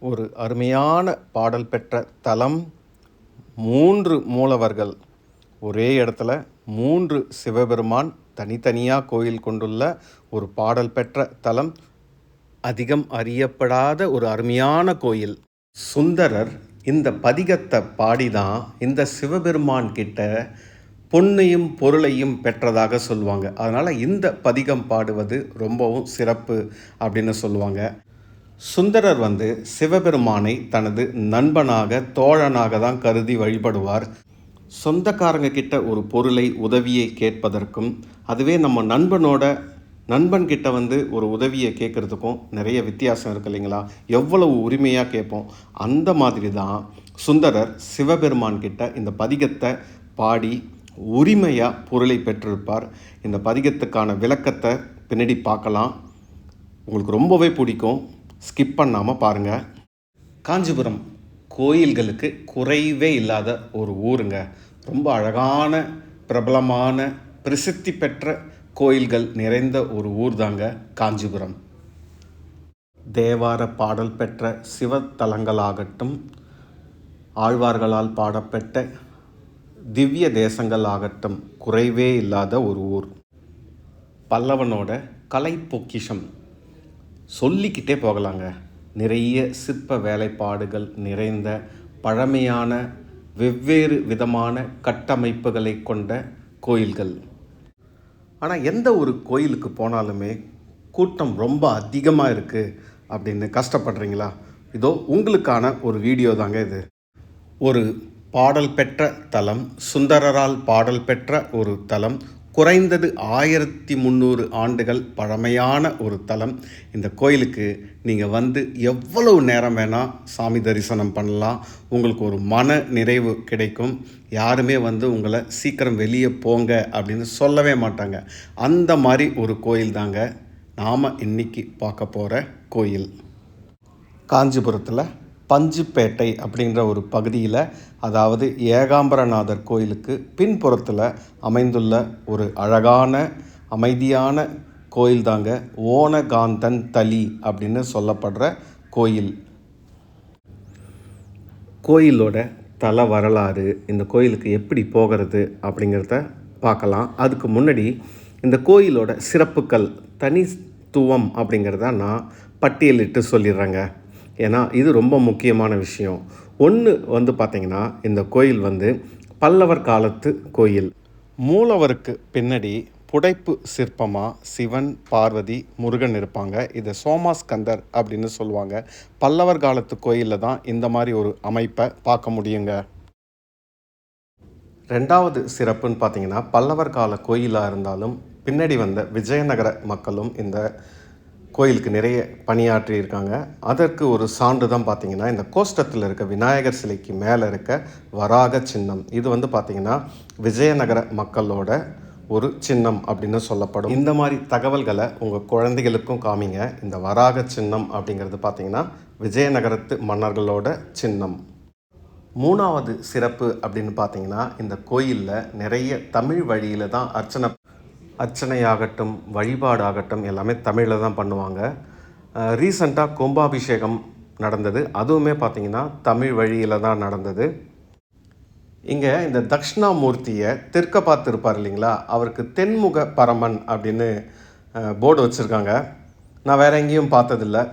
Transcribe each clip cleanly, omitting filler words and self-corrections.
ஒரு அருமையான பாடல் பெற்ற தலம். 3 மூலவர்கள் ஒரே இடத்துல 3 சிவபெருமான் தனித்தனியாக கோயில் கொண்டுள்ள ஒரு பாடல் பெற்ற தலம். அதிகம் அறியப்படாத ஒரு அருமையான கோயில். சுந்தரர் இந்த பதிகத்தை பாடிதான் இந்த சிவபெருமான் கிட்ட பொன்னையும் பொருளையும் பெற்றதாக சொல்லுவாங்க. அதனால் இந்த பதிகம் பாடுவது ரொம்பவும் சிறப்பு அப்படின்னு சொல்லுவாங்க. சுந்தரர் சிவபெருமானை தனது நண்பனாக தோழனாக தான் கருதி வழிபடுவார். சொந்தக்காரங்க கிட்ட ஒரு பொருளை உதவியை கேட்பதற்கும், அதுவே நம்ம நண்பன்கிட்ட ஒரு உதவியை கேட்குறதுக்கும் நிறைய வித்தியாசம் இருக்குது இல்லைங்களா? எவ்வளவு உரிமையாக கேட்போம். அந்த மாதிரி தான் சுந்தரர் சிவபெருமான் கிட்ட இந்த பதிகத்தை பாடி உரிமையாக பொருளை பெற்றிருப்பார். இந்த பதிகத்துக்கான விளக்கத்தை பின்னாடி பார்க்கலாம். உங்களுக்கு ரொம்பவே பிடிக்கும். ஸ்கிப் பண்ணாமல் பாருங்கள். காஞ்சிபுரம் கோயில்களுக்கு குறைவே இல்லாத ஒரு ஊருங்க. ரொம்ப அழகான, பிரபலமான, பிரசித்தி பெற்ற கோயில்கள் நிறைந்த ஒரு ஊர் தாங்க காஞ்சிபுரம். தேவார பாடல் பெற்ற சிவத்தலங்களாகட்டும், ஆழ்வார்களால் பாடப்பட்ட திவ்ய தேசங்கள் ஆகட்டும், குறைவே இல்லாத ஒரு ஊர். பல்லவனோட கலை பொக்கிஷம் சொல்லிக்கிட்டே போகலாங்க. நிறைய சிற்ப வேலைப்பாடுகள் நிறைந்த பழமையான வெவ்வேறு விதமான கட்டமைப்புகளை கொண்ட கோயில்கள். ஆனால் எந்த ஒரு கோயிலுக்கு போனாலுமே கூட்டம் ரொம்ப அதிகமாக இருக்குது அப்படின்னு கஷ்டப்படுறீங்களா? இதோ உங்களுக்கான ஒரு வீடியோ தாங்க இது. ஒரு பாடல் பெற்ற தலம், சுந்தரரால் பாடல் பெற்ற ஒரு தலம், குறைந்தது 1300 ஆண்டுகள் பழமையான ஒரு தலம். இந்த கோயிலுக்கு நீங்கள் எவ்வளவு நேரம் வேணால் சாமி தரிசனம் பண்ணலாம். உங்களுக்கு ஒரு மன நிறைவு கிடைக்கும். யாருமே உங்களை சீக்கிரம் வெளியே போங்க அப்படின்னு சொல்லவே மாட்டாங்க. அந்த மாதிரி ஒரு கோயில் தாங்க நாம் இன்னைக்கு பார்க்க போகிற கோயில். காஞ்சிபுரத்தில் பஞ்சுப்பேட்டை அப்படின்ற ஒரு பகுதியில், அதாவது ஏகாம்பரநாதர் கோயிலுக்கு பின்புறத்தில் அமைந்துள்ள ஒரு அழகான அமைதியான கோயில் தாங்க ஓணகாந்தன் தளி அப்படின்னு சொல்லப்படுற கோயில். கோயிலோட தல வரலாறு, இந்த கோயிலுக்கு எப்படி போகிறது அப்படிங்கிறத பார்க்கலாம். அதுக்கு முன்னாடி இந்த கோயிலோட சிறப்புகள், தனித்துவம் அப்படிங்கிறத நான் பட்டியலிட்டு சொல்லிடுறேங்க. ஏன்னா இது ரொம்ப முக்கியமான விஷயம். ஒன்று பார்த்திங்கன்னா, இந்த கோயில் பல்லவர் காலத்து கோயில். மூலவருக்கு பின்னாடி புடைப்பு சிற்பமாக சிவன், பார்வதி, முருகன் இருப்பாங்க. இதை சோமாஸ்கந்தர் அப்படின்னு சொல்லுவாங்க. பல்லவர் காலத்து கோயிலில் தான் இந்த மாதிரி ஒரு அமைப்பை பார்க்க முடியுங்க. ரெண்டாவது சிறப்புன்னு பார்த்திங்கன்னா, பல்லவர் கால கோயிலாக இருந்தாலும் பின்னாடி விஜயநகர மக்களும் இந்த கோயிலுக்கு நிறைய பணியாற்றி இருக்காங்க. அதற்கு ஒரு சான்று தான் பார்த்திங்கன்னா, இந்த கோஷ்டத்தில் இருக்க விநாயகர் சிலைக்கு மேலே இருக்க வராக சின்னம். இது பார்த்திங்கன்னா விஜயநகர மக்களோட ஒரு சின்னம் அப்படின்னு சொல்லப்படும். இந்த மாதிரி தகவல்களை உங்கள் குழந்தைகளுக்கும் காமிங்க. இந்த வராக சின்னம் அப்படிங்கிறது பார்த்திங்கன்னா விஜயநகரத்து மன்னர்களோட சின்னம். மூணாவது சிறப்பு அப்படின்னு பார்த்திங்கன்னா, இந்த கோயிலில் நிறைய தமிழ் வழியில் தான் அர்ச்சனையாகட்டும், வழிபாடாகட்டும் எல்லாமே தமிழில் தான் பண்ணுவாங்க. ரீசண்டாக கும்பாபிஷேகம் நடந்தது. அதுவுமே பார்த்திங்கன்னா தமிழ் வழியில் தான் நடந்தது. இங்கே இந்த தட்சிணாமூர்த்தியை தெற்க பார்த்துருப்பார் இல்லைங்களா, அவருக்கு தென்முக பரமன் அப்படின்னு போர்டு வச்சுருக்காங்க. நான் வேறு எங்கேயும் பார்த்ததில்லை.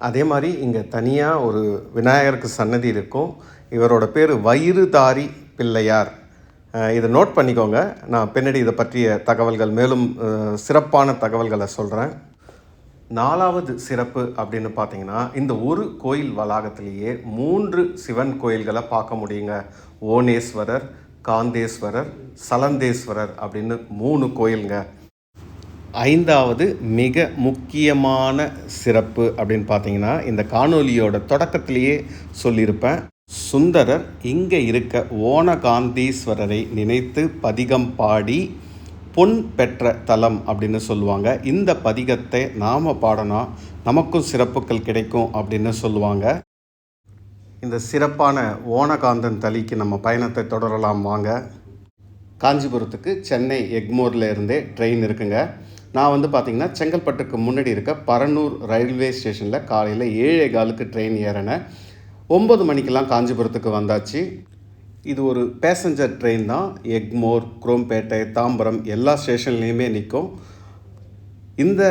அதே மாதிரி இங்கே தனியாக ஒரு விநாயகருக்கு சன்னதி இருக்கும். இவரோட பேர் வயிறுதாரி பிள்ளையார். இதை நோட் பண்ணிக்கோங்க. நான் பின்னாடி இதை பற்றிய தகவல்கள், மேலும் சிறப்பான தகவல்களை சொல்கிறேன். நாலாவது சிறப்பு அப்படின்னு பார்த்தீங்கன்னா, இந்த ஒரு கோயில் வளாகத்திலேயே 3 சிவன் கோயில்களை பார்க்க முடியுங்க. ஓணேஸ்வரர், காந்தேஸ்வரர், சலந்தேஸ்வரர் அப்படின்னு 3 கோயிலுங்க. ஐந்தாவது மிக முக்கியமான சிறப்பு அப்படின்னு பார்த்தீங்கன்னா, இந்த காணொலியோட தொடக்கத்திலேயே சொல்லியிருப்பேன். சுந்தரர் இங்கே இருக்க ஓணகாந்தீஸ்வரரை நினைத்து பதிகம் பாடி பொன் பெற்ற தலம் அப்படின்னு சொல்லுவாங்க. இந்த பதிகத்தை நாம் பாடினா நமக்கும் சிறப்புகள் கிடைக்கும் அப்படின்னு சொல்லுவாங்க. இந்த சிறப்பான ஓணகாந்தன் தளிக்கு நம்ம பயணத்தை தொடரலாம் வாங்க. காஞ்சிபுரத்துக்கு சென்னை எக்மோரில் இருந்தே ட்ரெயின் இருக்குங்க. நான் வந்து பார்த்திங்கன்னா செங்கல்பட்டுக்கு முன்னாடி இருக்க பரனூர் ரயில்வே ஸ்டேஷனில் காலையில் 7:15க்கு ட்ரெயின் ஏறினேன். 9 மணிக்கெல்லாம் காஞ்சிபுரத்துக்கு வந்தாச்சு. இது ஒரு பேசஞ்சர் ட்ரெயின் தான். எக்மோர், குரோம்பேட்டை, தாம்பரம் எல்லா ஸ்டேஷன்லேயுமே நிற்கும். இந்த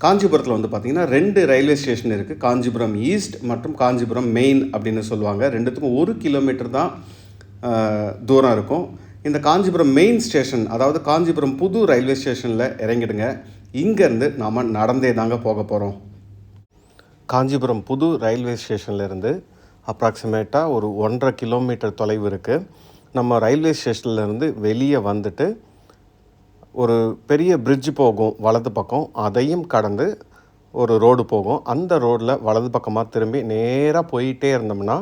காஞ்சிபுரத்தில் வந்து பார்த்திங்கன்னா 2 ரயில்வே ஸ்டேஷன் இருக்குது. காஞ்சிபுரம் ஈஸ்ட் மற்றும் காஞ்சிபுரம் மெயின் அப்படின்னு சொல்லுவாங்க. ரெண்டுத்துக்கும் 1 கிலோமீட்டர் தான் தூரம் இருக்கும். இந்த காஞ்சிபுரம் மெயின் ஸ்டேஷன், அதாவது காஞ்சிபுரம் புது ரயில்வே ஸ்டேஷனில் இறங்கிடுங்க. இங்கேருந்து நாம் நடந்தே தாங்க போக போகிறோம். காஞ்சிபுரம் புது ரயில்வே ஸ்டேஷன்லேருந்து அப்ராக்சிமேட்டாக ஒரு 1.5 கிலோமீட்டர் தொலைவு இருக்குது. நம்ம ரயில்வே ஸ்டேஷன்லேருந்து வெளியே வந்துட்டு ஒரு பெரிய பிரிட்ஜ் போகும் வலது பக்கம், அதையும் கடந்து ஒரு ரோடு போகும். அந்த ரோடில் வலது பக்கமாக திரும்பி நேராக போயிட்டே இருந்தோம்னா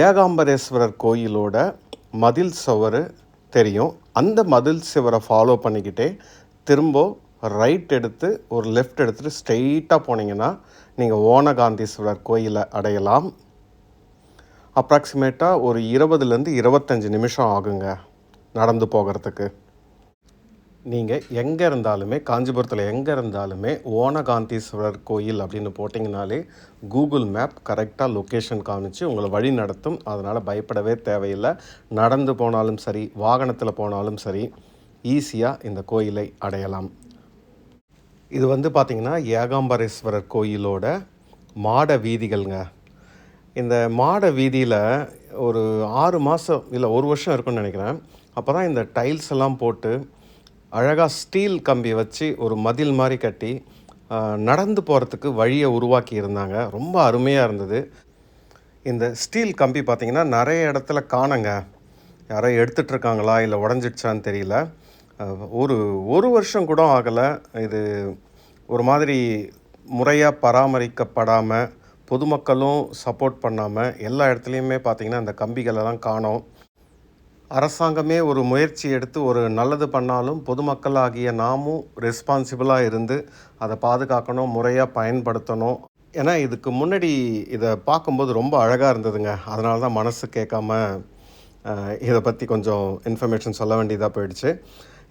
ஏகாம்பரேஸ்வரர் கோயிலோட மதில் சுவர் தெரியும். அந்த மதில் சுவரை ஃபாலோ பண்ணிக்கிட்டே திரும்ப ரைட் எடுத்து ஒரு லெஃப்ட் எடுத்துகிட்டு ஸ்ட்ரெயிட்டாக போனீங்கன்னா நீங்கள் ஓனகாந்தீஸ்வரர் கோயிலை அடையலாம். அப்ராக்சிமேட்டாக ஒரு 20லேருந்து 25 நிமிஷம் ஆகுங்க நடந்து போகிறதுக்கு. நீங்கள் எங்கே இருந்தாலுமே, காஞ்சிபுரத்தில் எங்கே இருந்தாலுமே ஓனகாந்தீஸ்வரர் கோயில் அப்படின்னு போட்டிங்கனாலே கூகுள் மேப் கரெக்டாக லொக்கேஷன் காமிச்சு உங்களை வழி நடத்தும். அதனால் பயப்படவே தேவையில்லை. நடந்து போனாலும் சரி, வாகனத்தில் போனாலும் சரி, ஈஸியாக இந்த கோயிலை அடையலாம். இது வந்து பார்த்திங்கன்னா ஏகாம்பரேஸ்வரர் கோயிலோட மாட வீதிகள்ங்க. இந்த மாட வீதியில் ஒரு 6 மாதம் இல்லை 1 வருஷம் இருக்குன்னு நினைக்கிறேன். அப்போ தான் இந்த டைல்ஸ் எல்லாம் போட்டு அழகாக ஸ்டீல் கம்பி வச்சு ஒரு மதில் மாதிரி கட்டி நடந்து போகிறதுக்கு வழியை உருவாக்கி இருந்தாங்க. ரொம்ப அருமையாக இருந்தது. இந்த ஸ்டீல் கம்பி பார்த்திங்கன்னா நிறைய இடத்துல காணுங்க. யாரோ எடுத்துகிட்ருக்காங்களா இல்லை உடஞ்சிடுச்சான்னு தெரியல. ஒரு வருஷம் கூட ஆகலை. இது ஒரு மாதிரி முறையாக பராமரிக்கப்படாமல், பொதுமக்களும் சப்போர்ட் பண்ணாமல் எல்லா இடத்துலையுமே பார்த்திங்கன்னா இந்த கம்பிகளெல்லாம் காணோம். அரசாங்கமே ஒரு முயற்சி எடுத்து ஒரு நல்லது பண்ணாலும் பொதுமக்களாகிய நாமும் ரெஸ்பான்சிபிளாக இருந்து அதை பாதுகாக்கணும், முறையாக பயன்படுத்தணும். ஏன்னா இதுக்கு முன்னாடி இதை பார்க்கும்போது ரொம்ப அழகாக இருந்ததுங்க. அதனால தான் மனசு கேட்காம இதை பற்றி கொஞ்சம் இன்ஃபர்மேஷன் சொல்ல வேண்டியதாக போயிடுச்சு.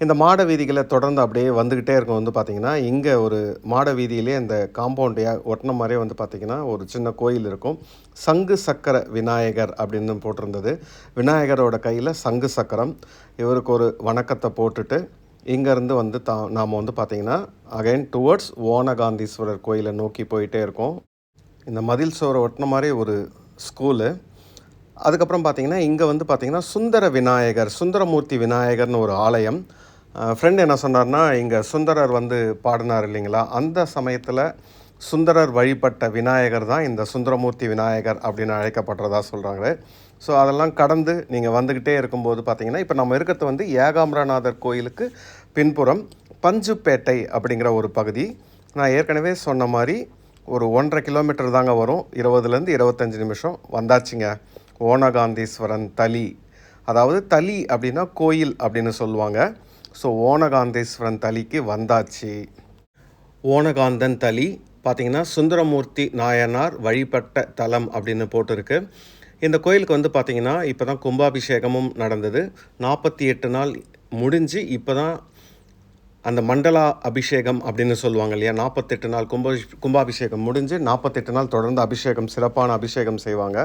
இந்த மாட வீதிகளை தொடர்ந்து அப்படியே வந்துக்கிட்டே இருக்கும். வந்து பார்த்திங்கன்னா இங்கே ஒரு மாட வீதியிலே இந்த காம்பவுண்டை ஒட்டின மாதிரியே வந்து பார்த்திங்கன்னா ஒரு சின்ன கோயில் இருக்கும். சங்கு சக்கர விநாயகர் அப்படின்னு போட்டிருந்தது. விநாயகரோட கையில் சங்கு சக்கரம். இவருக்கு ஒரு வணக்கத்தை போட்டுட்டு இங்கேருந்து வந்து நாம் வந்து பார்த்திங்கன்னா அகைன் டுவர்ட்ஸ் ஓனகாந்தீஸ்வரர் கோயிலை நோக்கி போயிட்டே இருக்கோம். இந்த மதில் சுவரை ஒட்டின மாதிரி ஒரு ஸ்கூலு. அதுக்கப்புறம் பார்த்திங்கன்னா இங்கே வந்து பார்த்திங்கன்னா சுந்தரமூர்த்தி விநாயகர்னு ஒரு ஆலயம். ஃப்ரெண்ட் என்ன சொன்னார்னா, இங்கே சுந்தரர் வந்து பாடினார் இல்லைங்களா, அந்த சமயத்தில் சுந்தரர் வழிபட்ட விநாயகர் தான் இந்த சுந்தரமூர்த்தி விநாயகர் அப்படின்னு அழைக்கப்படுறதா சொல்கிறாங்க. ஸோ அதெல்லாம் கடந்து நீங்கள் வந்துக்கிட்டே இருக்கும்போது பார்த்திங்கன்னா இப்போ நம்ம இருக்கிறது வந்து ஏகாம்பரநாதர் கோயிலுக்கு பின்புறம் பஞ்சுப்பேட்டை அப்படிங்கிற ஒரு பகுதி. நான் ஏற்கனவே சொன்ன மாதிரி ஒரு 1.5 கிலோமீட்டர் தாங்க வரும். 20லேருந்து 25 நிமிஷம் வந்தாச்சுங்க. ஓனகாந்தீஸ்வரன் தளி, அதாவது தளி அப்படின்னா கோயில் அப்படின்னு சொல்லுவாங்க. ஸோ ஓனகாந்தீஸ்வரன் தளிக்கு வந்தாச்சு. ஓனகாந்தன் தளி பார்த்திங்கன்னா சுந்தரமூர்த்தி நாயனார் வழிபட்ட தலம் அப்படின்னு போட்டிருக்கு. இந்த கோயிலுக்கு வந்து பார்த்திங்கன்னா இப்போ தான் கும்பாபிஷேகமும் நடந்தது. 48 நாள் முடிஞ்சு இப்போ தான் அந்த மண்டலா அபிஷேகம் அப்படின்னு சொல்லுவாங்க இல்லையா, 48 நாள் கும்பாபிஷேகம் முடிஞ்சு 48 நாள் தொடர்ந்து அபிஷேகம், சிறப்பான அபிஷேகம் செய்வாங்க.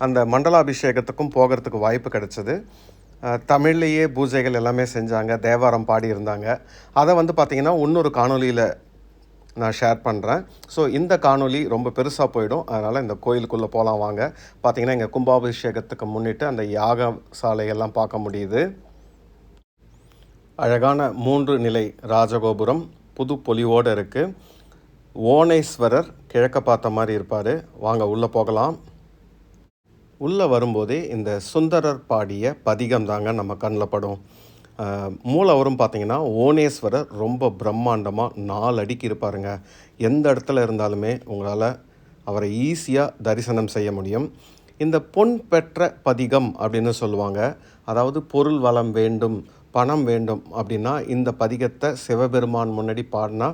அந்த மண்டலாபிஷேகத்துக்கும் போகிறதுக்கு வாய்ப்பு கிடச்சிது. தமிழ்லேயே பூஜைகள் எல்லாமே செஞ்சாங்க, தேவாரம் பாடியிருந்தாங்க. அதை வந்து பார்த்திங்கன்னா இன்னொரு காணொலியில் நான் ஷேர் பண்ணுறேன். ஸோ இந்த காணொலி ரொம்ப பெருசாக போயிடும். அதனால் இந்த கோயிலுக்குள்ளே போகலாம் வாங்க. பார்த்திங்கன்னா இங்கே கும்பாபிஷேகத்துக்கு முன்னிட்டு அந்த யாக சாலையெல்லாம் பார்க்க முடியுது. அழகான 3 நிலை ராஜகோபுரம் புது பொலிவோடு இருக்குது. ஓனேஸ்வரர் கிழக்க பார்த்த மாதிரி இருப்பார். வாங்க உள்ளே போகலாம். உள்ளே வரும்போதே இந்த சுந்தரர் பாடிய பதிகம் தாங்க நம்ம கண்ணில் படும். மூலவரும் பார்த்திங்கன்னா ஓனேஸ்வரர் ரொம்ப பிரம்மாண்டமாக 4 அடிக்கு இருப்பாருங்க. எந்த இடத்துல இருந்தாலுமே உங்களால் அவரை ஈஸியாக தரிசனம் செய்ய முடியும். இந்த பொன் பெற்ற பதிகம் அப்படின்னு சொல்லுவாங்க. அதாவது பொருள் வளம் வேண்டும், பணம் வேண்டும் அப்படின்னா இந்த பதிகத்தை சிவபெருமான் முன்னாடி பாடினா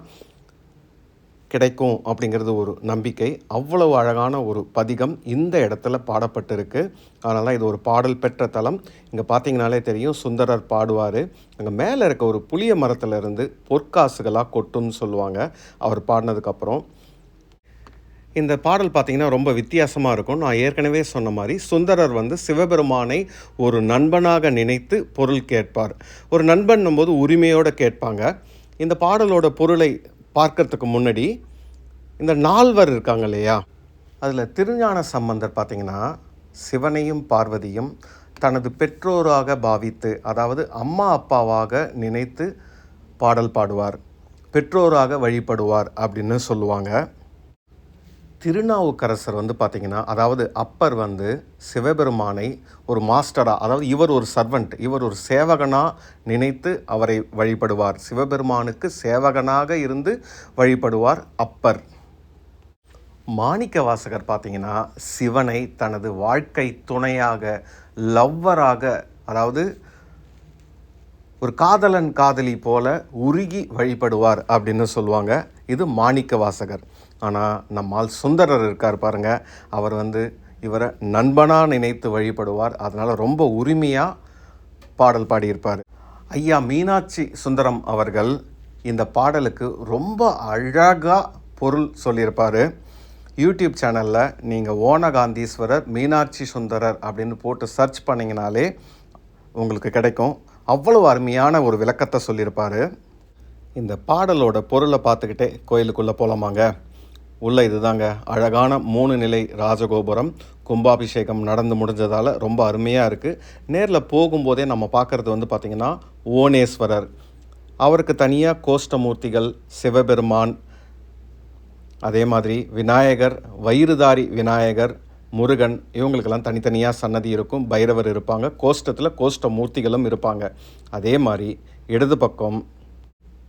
கிடைக்கும் அப்படிங்கிறது ஒரு நம்பிக்கை. அவ்வளவு அழகான ஒரு பதிகம் இந்த இடத்துல பாடப்பட்டிருக்கு. அதனால தான் இது ஒரு பாடல் பெற்ற தலம். இங்கே பார்த்தீங்கனாலே தெரியும், சுந்தரர் பாடுவார். அங்கே மேலே இருக்க ஒரு புளிய மரத்துலேருந்து பொற்காசுகளாக கொட்டும்னு சொல்லுவாங்க அவர் பாடினதுக்கப்புறம். இந்த பாடல் பார்த்திங்கன்னா ரொம்ப வித்தியாசமாக இருக்கும். நான் ஏற்கனவே சொன்ன மாதிரி சுந்தரர் சிவபெருமானை ஒரு நண்பனாக நினைத்து பொருள் கேட்பார். ஒரு நண்பன் போது உரிமையோடு கேட்பாங்க. இந்த பாடலோட பொருளை பார்க்கறதுக்கு முன்னாடி இந்த நால்வர் இருக்காங்க இல்லையா, அதில் திருஞான சம்பந்தர் பார்த்திங்கன்னா சிவனையும் பார்வதியும் தனது பெற்றோராக பாவித்து, அதாவது அம்மா அப்பாவாக நினைத்து பாடல் பாடுவார், பெற்றோராக வழிபடுவார் அப்படின்னு சொல்லுவாங்க. திருநாவுக்கரசர் பார்த்திங்கன்னா, அதாவது அப்பர் சிவபெருமானை ஒரு மாஸ்டராக, அதாவது இவர் ஒரு சர்வெண்ட், இவர் ஒரு சேவகனாக நினைத்து அவரை வழிபடுவார். சிவபெருமானுக்கு சேவகனாக இருந்து வழிபடுவார் அப்பர். மாணிக்க வாசகர் பார்த்திங்கன்னா சிவனை தனது வாழ்க்கை துணையாக, லவ்வராக, அதாவது ஒரு காதலன் காதலி போல உருகி வழிபடுவார் அப்படின்னு சொல்லுவாங்க. இது மாணிக்க வாசகர். ஆனால் நம்மால் சுந்தரர் இருக்கார் பாருங்கள், அவர் இவரை நண்பனாக நினைத்து வழிபடுவார். அதனால் ரொம்ப உரிமையாக பாடல் பாடியிருப்பார். ஐயா மீனாட்சி சுந்தரம் அவர்கள் இந்த பாடலுக்கு ரொம்ப அழகாக பொருள் சொல்லியிருப்பார். யூடியூப் சேனலில் நீங்கள் ஓனகாந்தீஸ்வரர் மீனாட்சி சுந்தரர் அப்படின்னு போட்டு சர்ச் பண்ணிங்கனாலே உங்களுக்கு கிடைக்கும். அவ்வளவு அருமையான ஒரு விளக்கத்தை சொல்லியிருப்பார். இந்த பாடலோட பொருளை பார்த்துக்கிட்டே கோயிலுக்குள்ளே போகலாமாங்க. உள்ளே இதுதாங்க அழகான 3 நிலை ராஜகோபுரம். கும்பாபிஷேகம் நடந்து முடிஞ்சதால் ரொம்ப அருமையாக இருக்குது. நேரில் போகும்போதே நம்ம பார்க்குறது பார்த்திங்கன்னா ஓனேஸ்வரர், அவருக்கு தனியாக கோஷ்டமூர்த்திகள், சிவபெருமான், அதே மாதிரி விநாயகர், வயிறுதாரி விநாயகர், முருகன், இவங்களுக்கெல்லாம் தனித்தனியாக சன்னதி இருக்கும். பைரவர் இருப்பாங்க. கோஷ்டத்தில் கோஷ்ட மூர்த்திகளும் இருப்பாங்க. அதே மாதிரி இடது பக்கம்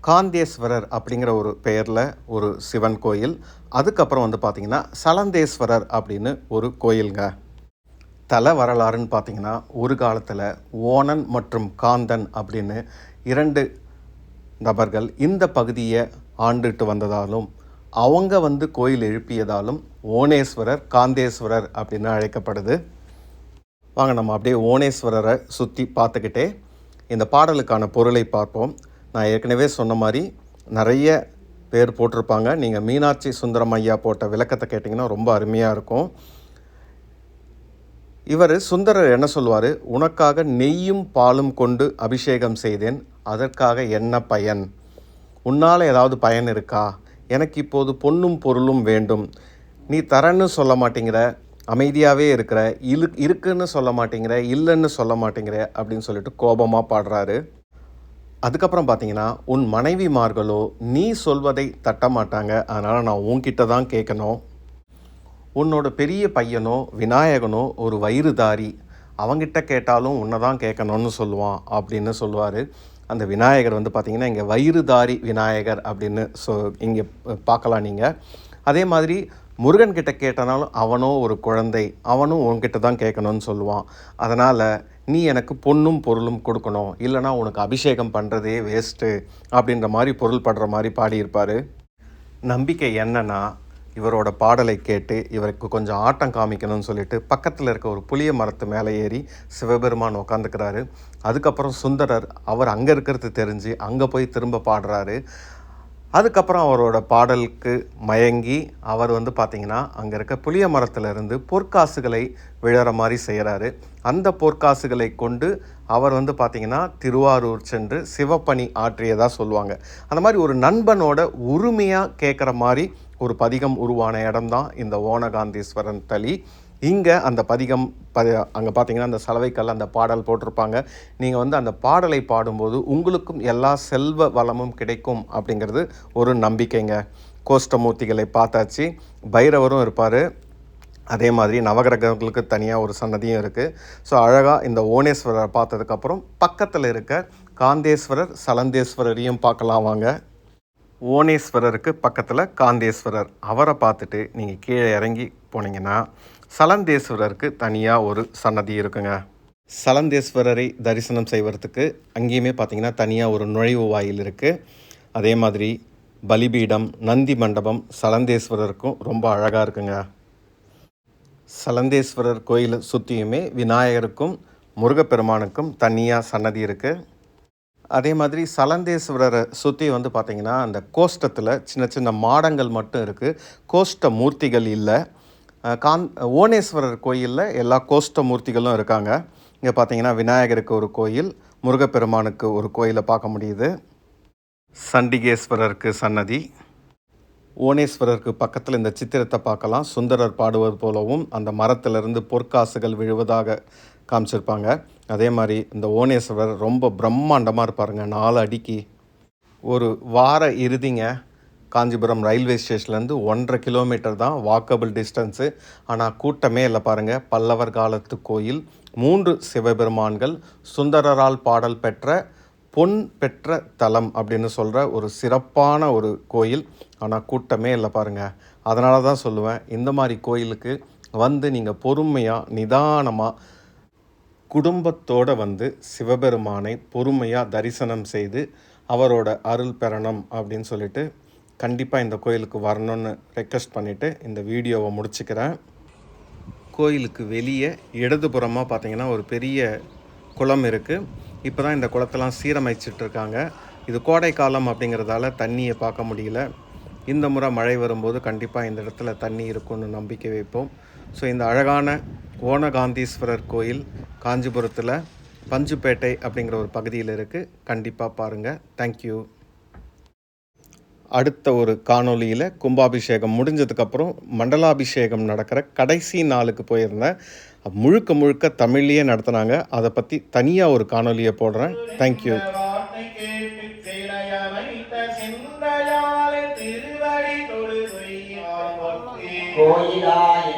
காந்தேஸ்வரர் அப்படிங்கிற ஒரு பெயரில் ஒரு சிவன் கோயில். அதுக்கப்புறம் பார்த்திங்கன்னா சலந்தேஸ்வரர் அப்படின்னு ஒரு கோயிலுங்க. தல வரலாறுன்னு பார்த்திங்கன்னா, ஒரு காலத்தில் ஓணன் மற்றும் காந்தன் அப்படின்னு 2 நபர்கள் இந்த பகுதியை ஆண்டுட்டு வந்ததாலும், அவங்க கோயில் எழுப்பியதாலும் ஓனேஸ்வரர், காந்தேஸ்வரர் அப்படின்னு அழைக்கப்படுது. வாங்க நம்ம அப்படியே ஓனேஸ்வரரை சுற்றி பார்த்துக்கிட்டே இந்த பாடலுக்கான பொருளை பார்ப்போம். நான் ஏற்கனவே சொன்ன மாதிரி நிறைய பேர் போட்டிருப்பாங்க. நீங்கள் மீனாட்சி சுந்தரம் ஐயா போட்ட விளக்கத்தை கேட்டிங்கன்னா ரொம்ப அருமையாக இருக்கும். இவர் சுந்தரர் என்ன சொல்வார், உனக்காக நெய்யும் பாலும் கொண்டு அபிஷேகம் செய்தேன், அதற்காக என்ன பயன்? உன்னால் ஏதாவது பயன் இருக்கா? எனக்கு இப்போது பொன்னும் பொருளும் வேண்டும். நீ தரன்னு சொல்ல மாட்டேங்கிற, அமைதியாகவே இருக்கிற, இருக்குன்னு சொல்ல மாட்டேங்கிற, இல்லைன்னு சொல்ல மாட்டேங்கிற அப்படின்னு சொல்லிட்டு கோபமாக பாடுறாரு. அதுக்கப்புறம் பார்த்தீங்கன்னா, உன் மனைவிமார்களோ நீ சொல்வதை தட்ட மாட்டாங்க, அதனால் நான் உன்கிட்ட தான் கேட்கணும். உன்னோட பெரிய பையனோ விநாயகனோ ஒரு வயிறுதாரி, அவங்கிட்ட கேட்டாலும் உன்னை தான் கேட்கணும்னு சொல்லுவான் அப்படின்னு சொல்லுவார். அந்த விநாயகர் பார்த்திங்கன்னா இங்கே வயிறுதாரி விநாயகர் அப்படின்னு இங்கே பார்க்கலாம் நீங்கள். அதே மாதிரி முருகன்கிட்ட கேட்டனாலும் அவனோ ஒரு குழந்தை, அவனும் உன்கிட்ட தான் கேட்கணும்னு சொல்லுவான். அதனால் நீ எனக்கு பொன்னும் பொருளும் கொடுக்கணும், இல்லைனா உனக்கு அபிஷேகம் பண்ணுறதே வேஸ்ட்டு அப்படின்ற மாதிரி பொருள் படுற மாதிரி பாடியிருப்பார். நம்பிக்கை என்னன்னா, இவரோட பாடலை கேட்டு இவருக்கு கொஞ்சம் ஆட்டம் காமிக்கணும்னு சொல்லிட்டு பக்கத்தில் இருக்க ஒரு புளிய மரத்து மேலே ஏறி சிவபெருமான் உட்காந்துக்கிறாரு. அதுக்கப்புறம் சுந்தரர் அவர் அங்கே இருக்கிறது தெரிஞ்சு அங்கே போய் திரும்ப பாடுறாரு. அதுக்கப்புறம் அவரோட பாடலுக்கு மயங்கி அவர் பார்த்திங்கன்னா அங்கே இருக்க புளிய மரத்துலேருந்து பொற்காசுகளை விழற மாதிரி செய்கிறாரு. அந்த பொற்காசுகளை கொண்டு அவர் பார்த்திங்கன்னா திருவாரூர் சென்று சிவப்பணி ஆற்றியதாக சொல்லுவாங்க. அந்த மாதிரி ஒரு நண்பனோட உரிமையாக கேட்குற மாதிரி ஒரு பதிகம் உருவான இடம்தான் இந்த ஓனகாந்தீஸ்வரன் தளி. இங்கே அந்த பதிகம் அங்கே பார்த்தீங்கன்னா அந்த சலவைக்கல் அந்த பாடல் போட்டிருப்பாங்க. நீங்கள் அந்த பாடலை பாடும்போது உங்களுக்கும் எல்லா செல்வ வளமும் கிடைக்கும் அப்படிங்கிறது ஒரு நம்பிக்கைங்க. கோஷ்டமூர்த்திகளை பார்த்தாச்சு, பைரவரும் இருப்பார். அதே மாதிரி நவகிரகங்களுக்கு தனியாக ஒரு சன்னதியும் இருக்குது. ஸோ அழகாக இந்த ஓனேஸ்வரரை பார்த்ததுக்கப்புறம் பக்கத்தில் இருக்க காந்தேஸ்வரர், சலந்தேஸ்வரரையும் பார்க்கலாம் வாங்க. ஓனேஸ்வரருக்கு பக்கத்தில் காந்தேஸ்வரர், அவரை பார்த்துட்டு நீங்கள் கீழே இறங்கி போனீங்கன்னா சலந்தேஸ்வரருக்கு தனியாக ஒரு சன்னதி இருக்குங்க. சலந்தேஸ்வரரை தரிசனம் செய்வதற்கு அங்கேயுமே பார்த்திங்கன்னா தனியாக ஒரு நுழைவு வாயில் இருக்குது. அதே மாதிரி பலிபீடம், நந்தி மண்டபம் சலந்தேஸ்வரருக்கும் ரொம்ப அழகாக இருக்குங்க. சலந்தேஸ்வரர் கோயிலை சுற்றியுமே விநாயகருக்கும் முருகப்பெருமானுக்கும் தனியாக சன்னதி இருக்குது. அதே மாதிரி சலந்தேஸ்வரரை சுற்றி வந்து பார்த்திங்கன்னா அந்த கோஷ்டத்தில் சின்ன சின்ன மாடங்கள் மட்டும் இருக்குது, கோஷ்ட மூர்த்திகள் இல்லை. ஓணேஸ்வரர் கோயிலில் எல்லா கோஷ்ட மூர்த்திகளும் இருக்காங்க. இங்கே பார்த்திங்கன்னா விநாயகருக்கு ஒரு கோயில், முருகப்பெருமானுக்கு ஒரு கோயிலை பார்க்க முடியுது. சண்டிகேஸ்வரருக்கு சன்னதி. ஓணேஸ்வரருக்கு பக்கத்தில் இந்த சித்திரத்தை பார்க்கலாம். சுந்தரர் பாடுவது போலவும் அந்த மரத்திலிருந்து பொற்காசுகள் விழுவதாக காமிச்சிருப்பாங்க. அதே மாதிரி இந்த ஓணேஸ்வரர் ரொம்ப பிரம்மாண்டமாக இருப்பாருங்க, 4 அடிக்கு. ஒரு வார இறுதிங்க, காஞ்சிபுரம் ரயில்வே ஸ்டேஷன்லேருந்து 1.5 கிலோமீட்டர் தான் வாக்கபிள் டிஸ்டன்ஸு. ஆனால் கூட்டமே இல்லை பாருங்கள். பல்லவர் காலத்து கோயில், 3 சிவபெருமான்கள், சுந்தரரால் பாடல் பெற்ற பொன் பெற்ற தலம் அப்படின்னு சொல்கிற ஒரு சிறப்பான ஒரு கோயில். ஆனால் கூட்டமே இல்லை பாருங்கள். அதனால தான் சொல்லுவேன், இந்த மாதிரி கோயிலுக்கு வந்து நீங்கள் பொறுமையாக நிதானமாக குடும்பத்தோடு வந்து சிவபெருமானை பொறுமையாக தரிசனம் செய்து அவரோட அருள் பெறணும் அப்படின்னு சொல்லிட்டு கண்டிப்பாக இந்த கோயிலுக்கு வரணும்னு ரெக்வெஸ்ட் பண்ணிவிட்டு இந்த வீடியோவை முடிச்சுக்கிறேன். கோயிலுக்கு வெளியே இடதுபுறமாக பார்த்திங்கன்னா ஒரு பெரிய குளம் இருக்குது. இப்போ தான் இந்த குளத்தெல்லாம் சீரமைச்சிட்ருக்காங்க. இது கோடை காலம் அப்படிங்கிறதால தண்ணியை பார்க்க முடியல. இந்த முறை மழை வரும்போது கண்டிப்பாக இந்த இடத்துல தண்ணி இருக்கும்னு நம்பிக்கை வைப்போம். ஸோ இந்த அழகான ஓணகாந்தீஸ்வரர் கோயில் காஞ்சிபுரத்தில் பஞ்சுப்பேட்டை அப்படிங்கிற ஒரு பகுதியில் இருக்குது. கண்டிப்பாக பாருங்கள். தேங்க்யூ. அடுத்த ஒரு காணொலியில் கும்பாபிஷேகம் முடிஞ்சதுக்கப்புறம் மண்டலாபிஷேகம் நடக்கிற கடைசி நாளுக்கு போயிருந்தேன். முழுக்க முழுக்க தமிழ்லேயே நடத்துனாங்க. அதை பற்றி தனியாக ஒரு காணொலியை போடுறேன். தேங்க்யூ. கோயிலாய்